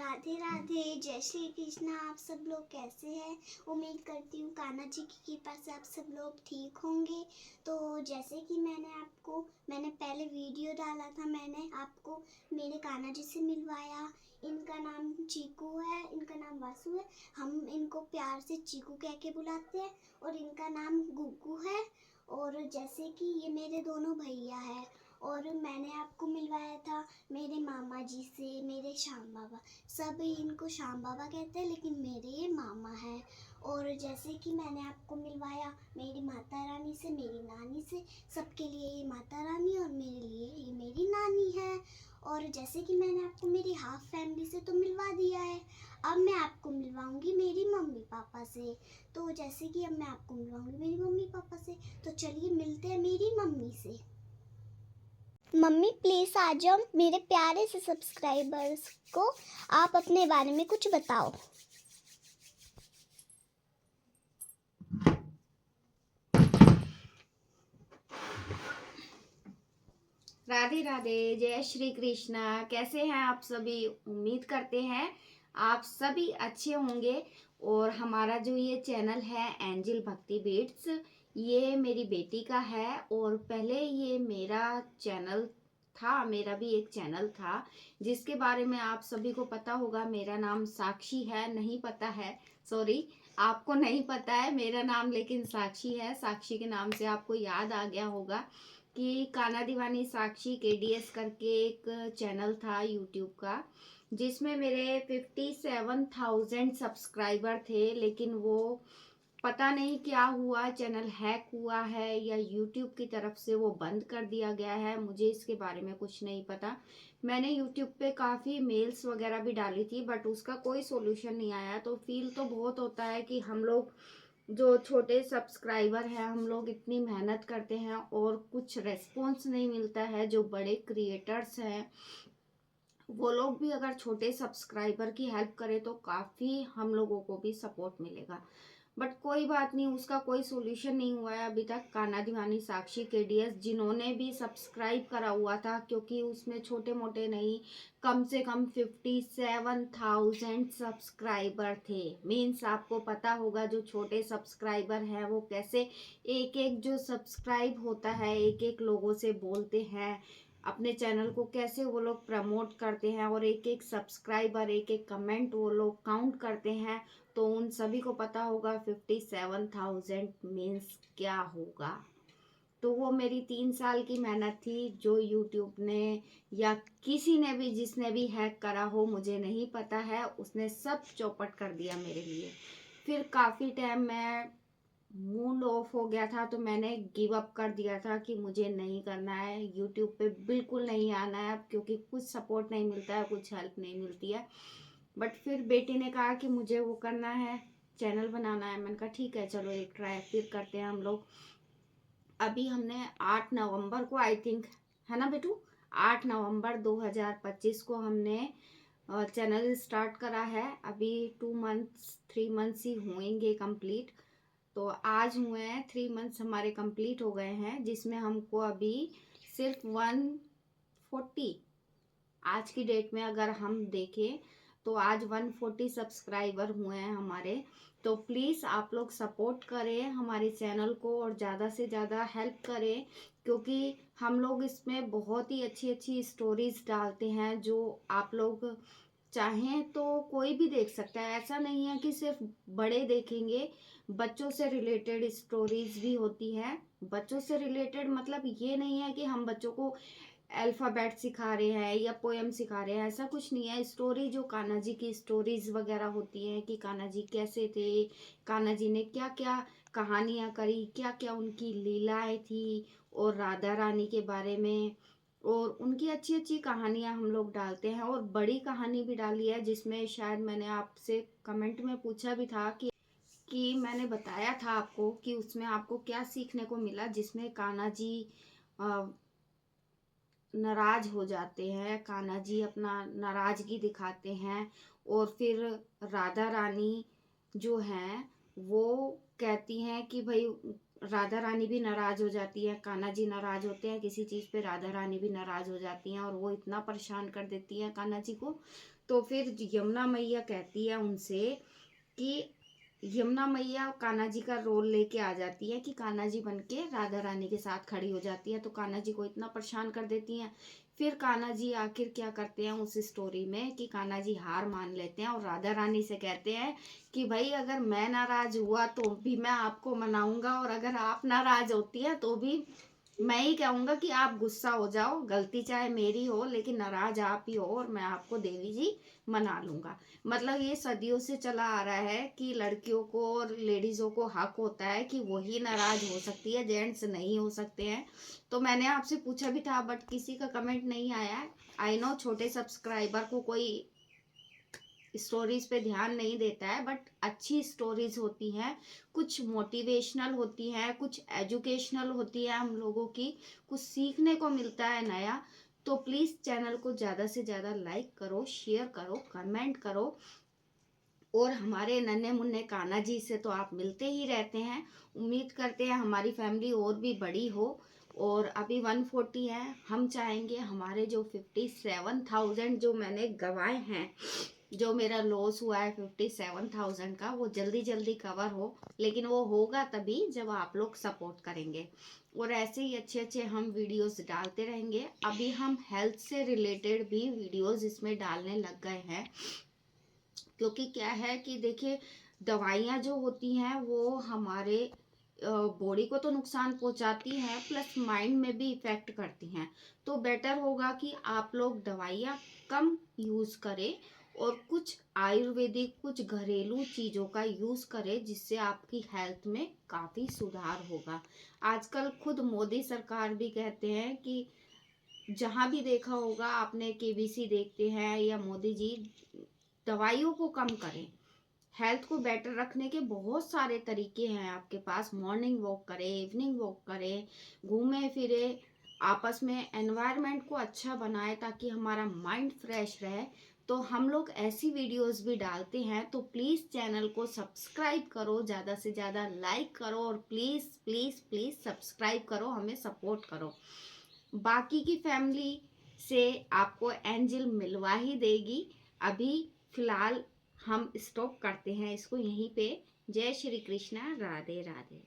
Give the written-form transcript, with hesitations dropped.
राधे राधे, जय श्री कृष्णा। आप सब लोग कैसे हैं? उम्मीद करती हूँ कान्हा जी की कृपा से आप सब लोग ठीक होंगे। तो जैसे कि मैंने पहले वीडियो डाला था, मैंने आपको मेरे कान्हा जी से मिलवाया। इनका नाम चीकू है, इनका नाम वासु है। हम इनको प्यार से चीकू कह के बुलाते हैं और इनका नाम गुग्गू है। और जैसे कि ये मेरे दोनों भैया हैं और मैंने आपको मिलवाया था मेरे मामा जी से, मेरे श्याम बाबा। सब इनको श्याम बाबा कहते हैं लेकिन मेरे ये मामा हैं। और जैसे कि मैंने आपको मिलवाया मेरी माता रानी से, मेरी नानी से। सबके लिए ये माता रानी और मेरे लिए ये मेरी नानी है। और जैसे कि मैंने आपको मेरी हाफ फैमिली से तो मिलवा दिया है, अब मैं आपको मिलवाऊंगी मेरी मम्मी पापा से। तो जैसे कि अब मैं आपको मिलवाऊंगी मेरी मम्मी पापा से, तो चलिए मिलते हैं मेरी मम्मी से। मम्मी प्लीज़ आ जाओ, मेरे प्यारे से सब्सक्राइबर्स को आप अपने बारे में कुछ बताओ। राधे राधे, जय श्री कृष्णा। कैसे हैं आप सभी? उम्मीद करते हैं आप सभी अच्छे होंगे। और हमारा जो ये चैनल है एंजल भक्ति बीट्स, ये मेरी बेटी का है। और पहले ये मेरा चैनल था, मेरा भी एक चैनल था जिसके बारे में आप सभी को पता होगा। मेरा नाम साक्षी है, नहीं पता है, सॉरी, आपको नहीं पता है मेरा नाम, लेकिन साक्षी है। साक्षी के नाम से आपको याद आ गया होगा कि कान्हा दीवानी साक्षी KDS करके एक चैनल था यूट्यूब का, जिसमें मेरे 57,000 सब्सक्राइबर थे। लेकिन वो पता नहीं क्या हुआ, चैनल हैक हुआ है या यूट्यूब की तरफ से वो बंद कर दिया गया है, मुझे इसके बारे में कुछ नहीं पता। मैंने यूट्यूब पे काफ़ी मेल्स वगैरह भी डाली थी बट उसका कोई सोल्यूशन नहीं आया। तो फील तो बहुत होता है कि हम लोग जो छोटे सब्सक्राइबर हैं, हम लोग इतनी मेहनत करते हैं और कुछ रेस्पॉन्स नहीं मिलता है। जो बड़े क्रिएटर्स हैं वो लोग भी अगर छोटे सब्सक्राइबर की हेल्प करें तो काफ़ी हम लोगों को भी सपोर्ट मिलेगा। बट कोई बात नहीं, उसका कोई सोल्यूशन नहीं हुआ है अभी तक। कान्हा दीवानी साक्षी KDS जिन्होंने भी सब्सक्राइब करा हुआ था, क्योंकि उसमें छोटे मोटे नहीं, कम से कम 57,000 सब्सक्राइबर थे। मीन्स आपको पता होगा जो छोटे सब्सक्राइबर हैं वो कैसे एक एक जो सब्सक्राइब होता है एक एक लोगों से बोलते हैं, अपने चैनल को कैसे वो लोग प्रमोट करते हैं और एक एक सब्सक्राइबर एक एक कमेंट वो लोग काउंट करते हैं। तो उन सभी को पता होगा 57,000 मीन्स क्या होगा। तो वो मेरी 3 साल की मेहनत थी, जो यूट्यूब ने या किसी ने भी, जिसने भी हैक करा हो मुझे नहीं पता है, उसने सब चौपट कर दिया मेरे लिए। फिर काफ़ी टाइम मैं मूड ऑफ हो गया था तो मैंने गिव अप कर दिया था कि मुझे नहीं करना है, यूट्यूब पे बिल्कुल नहीं आना है, क्योंकि कुछ सपोर्ट नहीं मिलता है, कुछ हेल्प नहीं मिलती है। बट फिर बेटी ने कहा कि मुझे वो करना है, चैनल बनाना है। मैंने कहा ठीक है, चलो एक ट्राई फिर करते हैं हम लोग। अभी हमने 8 नवंबर को, आई थिंक, है ना बेटू, 8 नवंबर 2025 को हमने चैनल स्टार्ट करा है। अभी 2 मंथ्स 3 मंथ्स ही हुएंगे कंप्लीट। तो आज हुए हैं 3 मंथ्स हमारे कंप्लीट हो गए हैं, जिसमें हमको अभी सिर्फ 140, आज की डेट में अगर हम देखें तो आज 140 सब्सक्राइबर हुए हैं हमारे। तो प्लीज़ आप लोग सपोर्ट करें हमारे चैनल को और ज़्यादा से ज़्यादा हेल्प करें, क्योंकि हम लोग इसमें बहुत ही अच्छी अच्छी स्टोरीज डालते हैं जो आप लोग चाहें तो कोई भी देख सकता है। ऐसा नहीं है कि सिर्फ बड़े देखेंगे, बच्चों से रिलेटेड स्टोरीज भी होती हैं। बच्चों से रिलेटेड मतलब ये नहीं है कि हम बच्चों को अल्फ़ाबेट सिखा रहे हैं या पोएम सिखा रहे हैं, ऐसा कुछ नहीं है। स्टोरी जो कान्हा जी की स्टोरीज वगैरह होती हैं कि कान्हा जी कैसे थे, कान्हा जी ने क्या क्या कहानियाँ करी, क्या क्या उनकी लीलाएं थी, और राधा रानी के बारे में, और उनकी अच्छी अच्छी कहानियाँ हम लोग डालते हैं। और बड़ी कहानी भी डाली है, जिसमें शायद मैंने आपसे कमेंट में पूछा भी था कि मैंने बताया था आपको कि उसमें आपको क्या सीखने को मिला, जिसमें कान्हा जी नाराज हो जाते हैं, कान्हा जी अपना नाराजगी दिखाते हैं। और फिर राधा रानी जो हैं वो कहती हैं कि भाई, राधा रानी भी नाराज हो जाती है, कान्हा जी नाराज होते हैं किसी चीज़ पे, राधा रानी भी नाराज हो जाती हैं और वो इतना परेशान कर देती हैं कान्हा जी को। तो फिर यमुना मैया कहती है उनसे कि यमुना मैया कान्हा जी का रोल लेके आ जाती है कि कान्हा जी बन के राधा रानी के साथ खड़ी हो जाती है, तो कान्हा जी को इतना परेशान कर देती हैं। फिर कान्हा जी आखिर क्या करते हैं उस स्टोरी में कि कान्हा जी हार मान लेते हैं और राधा रानी से कहते हैं कि भाई अगर मैं नाराज हुआ तो भी मैं आपको मनाऊंगा, और अगर आप नाराज होती है तो भी मैं ही कहूंगा कि आप गुस्सा हो जाओ, गलती चाहे मेरी हो लेकिन नाराज आप ही हो, और मैं आपको देवी जी मना लूंगा। मतलब ये सदियों से चला आ रहा है कि लड़कियों को और लेडीजों को हक होता है कि वही नाराज हो सकती है, जेंट्स नहीं हो सकते हैं। तो मैंने आपसे पूछा भी था बट किसी का कमेंट नहीं आया है। आई नो छोटे सब्सक्राइबर को कोई स्टोरीज पे ध्यान नहीं देता है, बट अच्छी स्टोरीज होती हैं, कुछ मोटिवेशनल होती हैं, कुछ एजुकेशनल होती है, हम लोगों की कुछ सीखने को मिलता है नया। तो प्लीज चैनल को ज्यादा से ज्यादा लाइक करो, शेयर करो, कमेंट करो। और हमारे नन्हे मुन्ने कान्हा जी से तो आप मिलते ही रहते हैं। उम्मीद करते हैं हमारी फैमिली और भी बड़ी हो। और अभी 140 है, हम चाहेंगे हमारे जो 57,000 जो मैंने गंवाए हैं, जो मेरा लॉस हुआ है 57,000 का, वो जल्दी जल्दी कवर हो। लेकिन वो होगा तभी जब आप लोग सपोर्ट करेंगे। और ऐसे ही अच्छे अच्छे हम वीडियोस डालते रहेंगे। अभी हम हेल्थ से रिलेटेड भी वीडियोस इसमें डालने लग गए हैं, क्योंकि क्या है कि देखिए दवाइयाँ जो होती हैं वो हमारे बॉडी को तो नुकसान पहुंचाती हैं, प्लस माइंड में भी इफेक्ट करती हैं। तो बेटर होगा कि आप लोग दवाइयाँ कम यूज़ करें और कुछ आयुर्वेदिक, कुछ घरेलू चीज़ों का यूज़ करें, जिससे आपकी हेल्थ में काफ़ी सुधार होगा। आजकल खुद मोदी सरकार भी कहते हैं कि जहाँ भी देखा होगा आपने, केबीसी देखते हैं या मोदी जी, दवाइयों को कम करें। हेल्थ को बेटर रखने के बहुत सारे तरीके हैं आपके पास। मॉर्निंग वॉक करें, इवनिंग वॉक करें, घूमें फिरें, आपस में एनवायरनमेंट को अच्छा बनाए ताकि हमारा माइंड फ्रेश रहे। तो हम लोग ऐसी वीडियोस भी डालते हैं, तो प्लीज़ चैनल को सब्सक्राइब करो, ज़्यादा से ज़्यादा लाइक करो, और प्लीज़ प्लीज़ प्लीज़ सब्सक्राइब करो, हमें सपोर्ट करो। बाकी की फैमिली से आपको एंजल मिलवा ही देगी। अभी फिलहाल हम स्टॉप करते हैं इसको यहीं पे। जय श्री कृष्णा, राधे राधे।